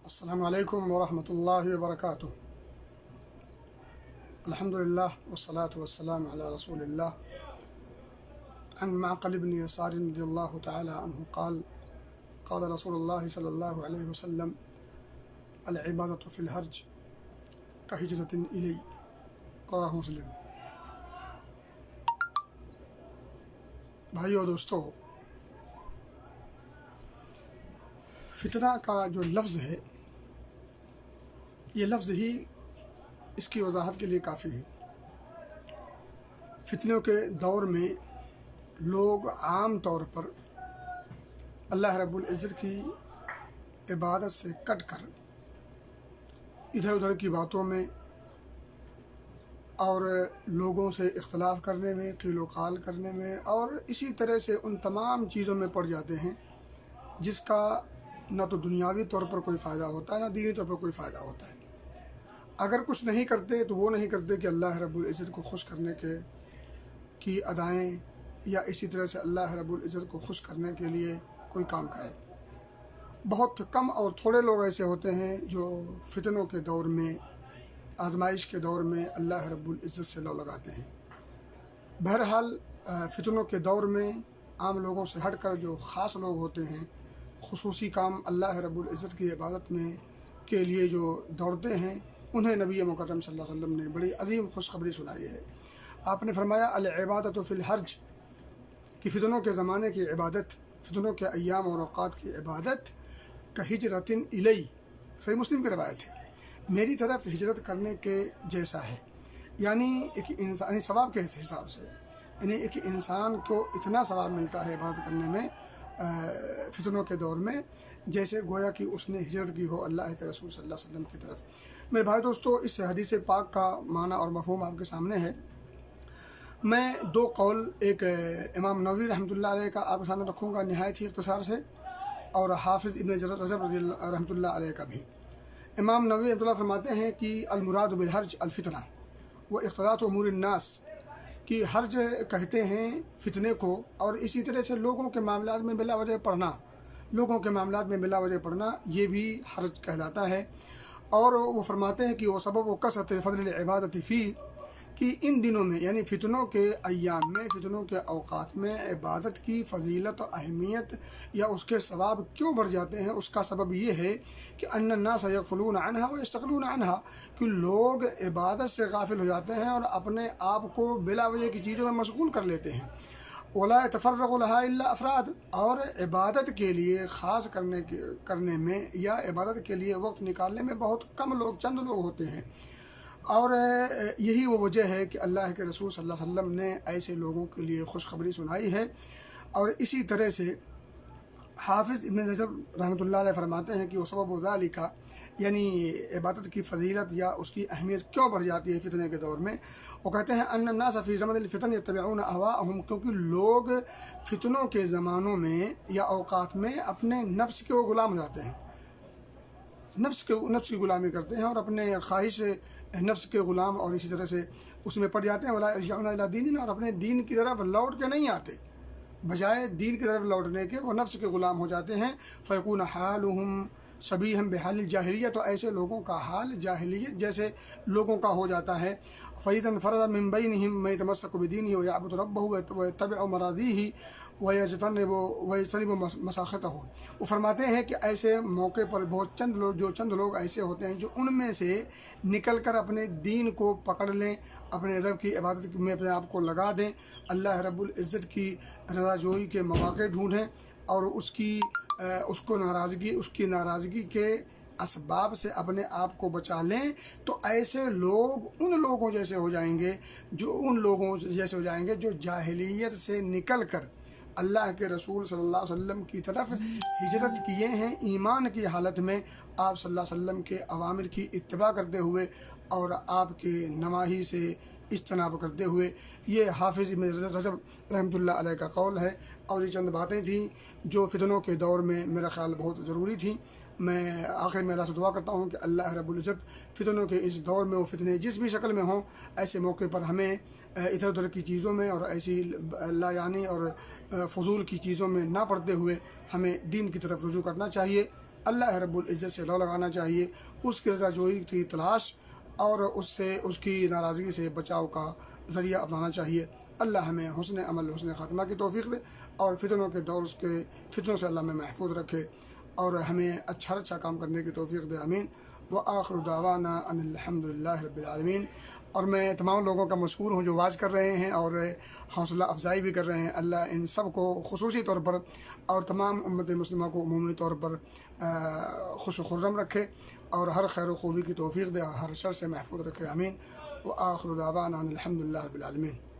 السلام علیکم ورحمۃ اللہ وبرکاتہ۔ الحمد للہ والصلاة والسلام علی رسول اللہ۔ عن معقل بن يسار رضی اللہ تعالی عنہ قال قال رسول اللہ صلی اللہ علیہ وسلم العبادۃ فی الحرج کہجرۃ الی، رواہ مسلم۔ بھائیو دوستو، فتنہ کا جو لفظ ہے، یہ لفظ ہی اس کی وضاحت کے لیے کافی ہے۔ فتنوں کے دور میں لوگ عام طور پر اللہ رب العزت کی عبادت سے کٹ کر ادھر ادھر کی باتوں میں اور لوگوں سے اختلاف کرنے میں، قیل و قال کرنے میں، اور اسی طرح سے ان تمام چیزوں میں پڑ جاتے ہیں جس کا نہ تو دنیاوی طور پر کوئی فائدہ ہوتا ہے، نہ دینی طور پر کوئی فائدہ ہوتا ہے۔ اگر کچھ نہیں کرتے تو وہ نہیں کرتے کہ اللہ رب العزت کو خوش کرنے کی ادائیں، یا اسی طرح سے اللہ رب العزت کو خوش کرنے کے لیے کوئی کام کرے۔ بہت کم اور تھوڑے لوگ ایسے ہوتے ہیں جو فتنوں کے دور میں، آزمائش کے دور میں اللہ رب العزت سے لو لگاتے ہیں۔ بہرحال فتنوں کے دور میں عام لوگوں سے ہٹ کر جو خاص لوگ ہوتے ہیں، خصوصی کام اللہ رب العزت کی عبادت میں کے لیے جو دوڑتے ہیں، انہیں نبی مکرم صلی اللہ علیہ وسلم نے بڑی عظیم خوشخبری سنائی ہے۔ آپ نے فرمایا العبادۃ فی الحرج، کہ فتنوں کے زمانے کی عبادت، فتنوں کے ایام اور اوقات کی عبادت کہجرۃ الی، صحیح مسلم کی روایت ہے، میری طرف ہجرت کرنے کے جیسا ہے۔ یعنی ایک انسانی ثواب کے حساب سے، یعنی ایک انسان کو اتنا ثواب ملتا ہے عبادت کرنے میں فتنوں کے دور میں، جیسے گویا کہ اس نے ہجرت کی ہو اللہ کے رسول صلی اللہ علیہ وسلم کی طرف۔ میرے بھائی دوستو، اس حدیث پاک کا معنی اور مفہوم آپ کے سامنے ہے۔ میں دو قول، ایک امام نووی رحمۃ اللہ علیہ کا آپ کے سامنے رکھوں گا نہایت ہی اختصار سے، اور حافظ ابن رجب رحمۃ اللہ علیہ کا بھی۔ امام نووی رحمۃ اللہ فرماتے ہیں کہ المراد بالحرج الفتنہ و اختلاط امور الناس، کہ حرج کہتے ہیں فتنے کو، اور اسی طرح سے لوگوں کے معاملات میں بلا وجہ پڑھنا، لوگوں کے معاملات میں بلا وجہ پڑھنا، یہ بھی حرج کہلاتا ہے۔ اور وہ فرماتے ہیں کہ وہ سبب و کثرت فضل العبادت فی، کہ ان دنوں میں یعنی فتنوں کے ایام میں، فتنوں کے اوقات میں عبادت کی فضیلت و اہمیت یا اس کے ثواب کیوں بڑھ جاتے ہیں، اس کا سبب یہ ہے کہ ان الناس یغفلون عنہا ویستغلون عنہا، کہ لوگ عبادت سے غافل ہو جاتے ہیں اور اپنے آپ کو بلا وجہ کی چیزوں میں مشغول کر لیتے ہیں۔ ولا يتفرغ لها الا افراد، اور عبادت کے لیے خاص کرنے میں یا عبادت کے لیے وقت نکالنے میں بہت کم لوگ، چند لوگ ہوتے ہیں۔ اور یہی وہ وجہ ہے کہ اللہ کے رسول صلی اللہ علیہ وسلم نے ایسے لوگوں کے لیے خوشخبری سنائی ہے۔ اور اسی طرح سے حافظ ابن رجب رحمۃ اللہ علیہ فرماتے ہیں کہ وہ سبب ذالک، یعنی عبادت کی فضیلت یا اس کی اہمیت کیوں بڑھ جاتی ہے فتنے کے دور میں، وہ کہتے ہیں ان الناس فی زمن الفتن یتبعون اہواءہم، کیونکہ لوگ فتنوں کے زمانوں میں یا اوقات میں اپنے نفس کے وہ غلام ہو جاتے ہیں، نفس کی غلامی کرتے ہیں اور اپنے خواہش نفس کے غلام، اور اسی طرح سے اس میں پڑ جاتے ہیں۔ ولا یرجعون الی دین، اور اپنے دین کی طرف لوٹ کے نہیں آتے، بجائے دین کی طرف لوٹنے کے وہ نفس کے غلام ہو جاتے ہیں۔ فیکون حالہم شبیہا بحال الجاہلیہ، تو ایسے لوگوں کا حال جاہلیت جیسے لوگوں کا ہو جاتا ہے۔ فإذا انفرد من بینہم من یتمسک بدینہ ویعبد ربہ ویتبع مراضیہ ویجتنب مساخطہ۔ وہ فرماتے ہیں کہ ایسے موقع پر بہت چند لوگ ایسے ہوتے ہیں جو ان میں سے نکل کر اپنے دین کو پکڑ لیں، اپنے رب کی عبادت میں اپنے آپ کو لگا دیں، اللہ رب العزت کی رضا جوئی کے مواقع ڈھونڈیں، اور اس کی ناراضگی کے اسباب سے اپنے آپ کو بچا لیں، تو ایسے لوگ ان لوگوں جیسے ہو جائیں گے جو جاہلیت سے نکل کر اللہ کے رسول صلی اللہ علیہ وسلم کی طرف ہجرت کیے ہیں، ایمان کی حالت میں آپ صلی اللہ علیہ وسلم کے اوامر کی اتباع کرتے ہوئے اور آپ کے نواہی سے اجتناب کرتے ہوئے۔ یہ حافظ ابن رجب رحمۃ اللہ علیہ کا قول ہے، اور یہ چند باتیں تھیں جو فتنوں کے دور میں میرا خیال بہت ضروری تھیں۔ میں آخر میں اللہ سے دعا کرتا ہوں کہ اللہ رب العزت فتنوں کے اس دور میں، وہ فتنے جس بھی شکل میں ہوں، ایسے موقع پر ہمیں ادھر ادھر کی چیزوں میں اور ایسی لا یعنی اور فضول کی چیزوں میں نہ پڑتے ہوئے ہمیں دین کی طرف رجوع کرنا چاہیے۔ اللہ رب العزت سے لو لگانا چاہیے، اس کی رضا جوئی کی تلاش اور اس سے اس کی ناراضگی سے بچاؤ کا ذریعہ اپنانا چاہیے۔ اللہ ہمیں حسن عمل حسن خاتمہ کی توفیق دے اور فتنوں کے دور کے فتنوں سے اللہ ہمیں محفوظ رکھے اور ہمیں اچھا کام کرنے کی توفیق دے، آمین۔ وآخر دعوانا ان الحمد للہ رب العالمین۔ اور میں تمام لوگوں کا مشکور ہوں جو واز کر رہے ہیں اور حوصلہ افزائی بھی کر رہے ہیں۔ اللہ ان سب کو خصوصی طور پر اور تمام امت مسلمہ کو عمومی طور پر خوش و خرم رکھے اور ہر خیر و خوبی کی توفیق دے، ہر شر سے محفوظ رکھے، آمین۔ وآخر دعوانا ان الحمد للہ رب العالمین۔